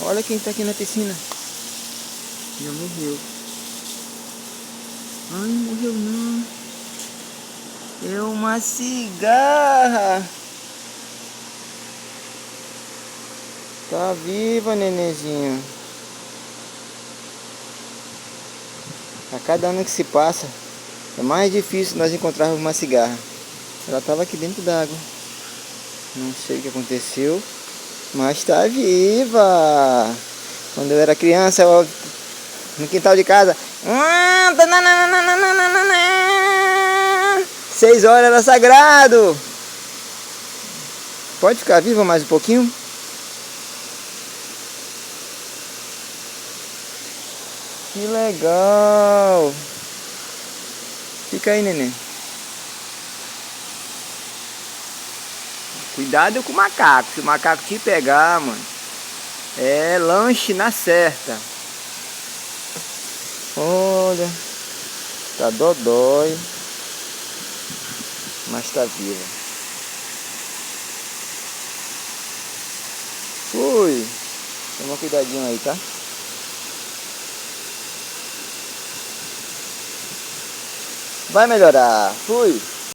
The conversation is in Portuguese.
Olha quem tá aqui na piscina. Já morreu. Ai, morreu não. É uma cigarra. Tá viva, nenenzinho. A cada ano que se passa, é mais difícil nós encontrarmos uma cigarra. Ela estava aqui dentro d'água. Não sei o que aconteceu, mas está viva. Quando eu era criança, no quintal de casa, 6 horas era sagrado. Pode ficar viva mais um pouquinho? Que legal. Fica aí, neném. Cuidado com o macaco. Se o macaco te pegar, mano, é lanche na certa. Olha, tá dodói, mas tá viva. Fui. Toma cuidadinho aí, tá? Vai melhorar. Fui.